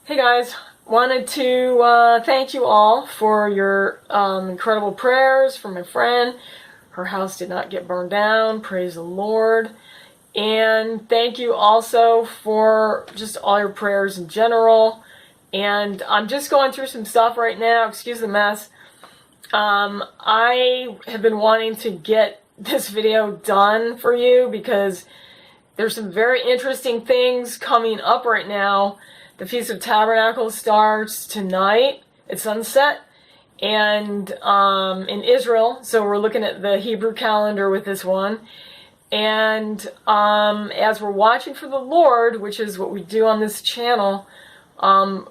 Hey guys, wanted to thank you all for your incredible prayers for my friend. Her house did not get burned down, praise the Lord. And thank you also for just all your prayers in general. And I'm just going through some stuff right now, excuse the mess. I have been wanting to get this video done for you because there's some very interesting things coming up right now. The Feast of Tabernacles starts tonight at sunset, and in Israel, so we're looking at the Hebrew calendar with this one. And as we're watching for the Lord, which is what we do on this channel,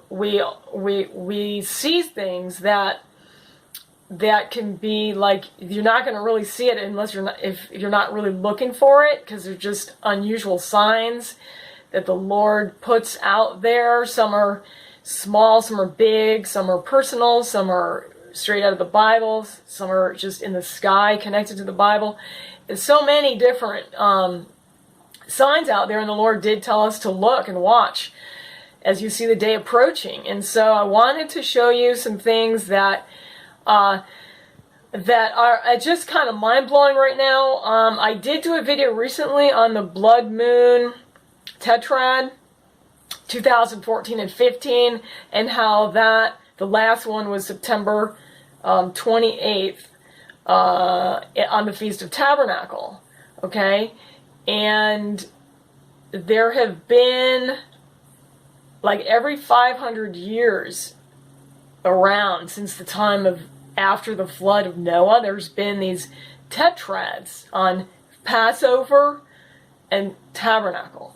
we see things that can be like, you're not going to really see it unless if you're not really looking for it, because they're just unusual signs that the Lord puts out there. Some are small, some are big, some are personal, some are straight out of the Bible, some are just in the sky connected to the Bible. There's so many different signs out there, and the Lord did tell us to look and watch as you see the day approaching. And so I wanted to show you some things that are just kind of mind-blowing right now. I did do a video recently on the blood moon tetrad 2014 and 15, and how that the last one was September 28th on the Feast of Tabernacle. Okay, and there have been, like, every 500 years around since the time of after the flood of Noah, there's been these tetrads on Passover and Tabernacle,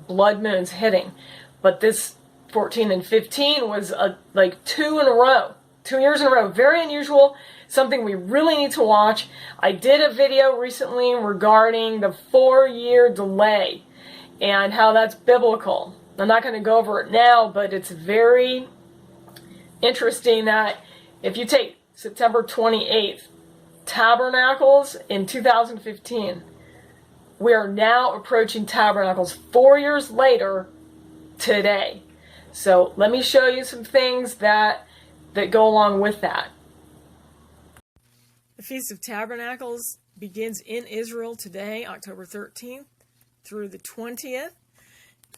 blood moons hitting. But this 14 and 15 was like 2 in a row, 2 years in a row. Very unusual, something we really need to watch. I did a video recently regarding the 4-year delay and how that's biblical. I'm not going to go over it now, but it's very interesting that if you take September 28th, Tabernacles in 2015, we are now approaching Tabernacles 4 years later today. So let me show you some things that go along with that. The Feast of Tabernacles begins in Israel today, October 13th through the 20th.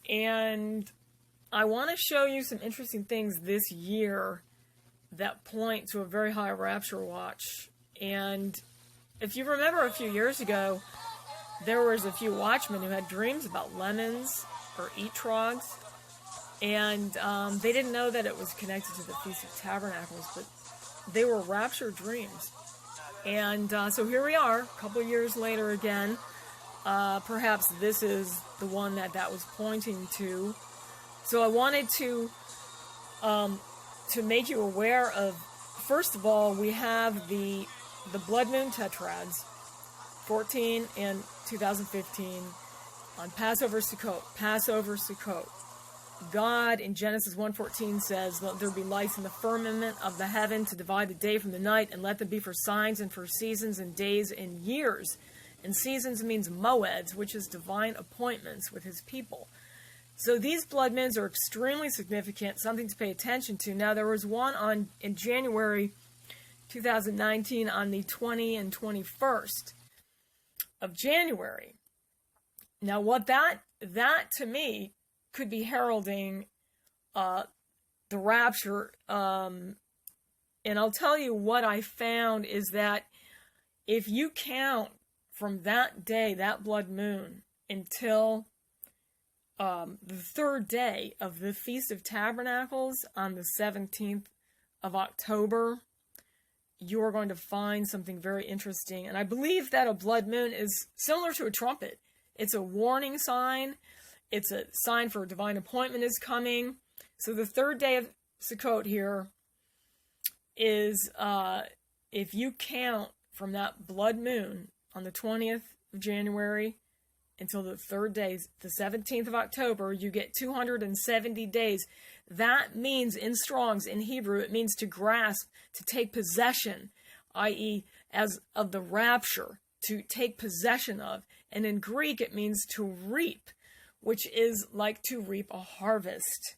And I want to show you some interesting things this year that point to a very high rapture watch. And if you remember a few years ago, there was a few watchmen who had dreams about lemons or etrogs, and they didn't know that it was connected to the Feast of Tabernacles, but they were rapture dreams. And so here we are, a couple years later again. Perhaps this is the one that was pointing to. So I wanted to make you aware of, first of all, we have the blood moon tetrads, 14 and 2015, on Passover Sukkot. God in Genesis 1:14 says, "Let there be lights in the firmament of the heaven to divide the day from the night, and let them be for signs and for seasons and days and years." And seasons means moeds, which is divine appointments with his people. So these blood moons are extremely significant, something to pay attention to. Now, there was one in January 2019 on the 20 and 21st of January. Now, what that to me could be heralding the rapture. And I'll tell you what I found is that if you count from that day, that blood moon, until the third day of the Feast of Tabernacles on the 17th of October, you are going to find something very interesting. And I believe that a blood moon is similar to a trumpet. It's a warning sign. It's a sign for a divine appointment is coming. So the third day of Sukkot here is, if you count from that blood moon on the 20th of January until the third day, the 17th of October, you get 270 days. That means, in Strong's, in Hebrew, it means to grasp, to take possession, i.e., as of the rapture, to take possession of. And in Greek, it means to reap, which is like to reap a harvest.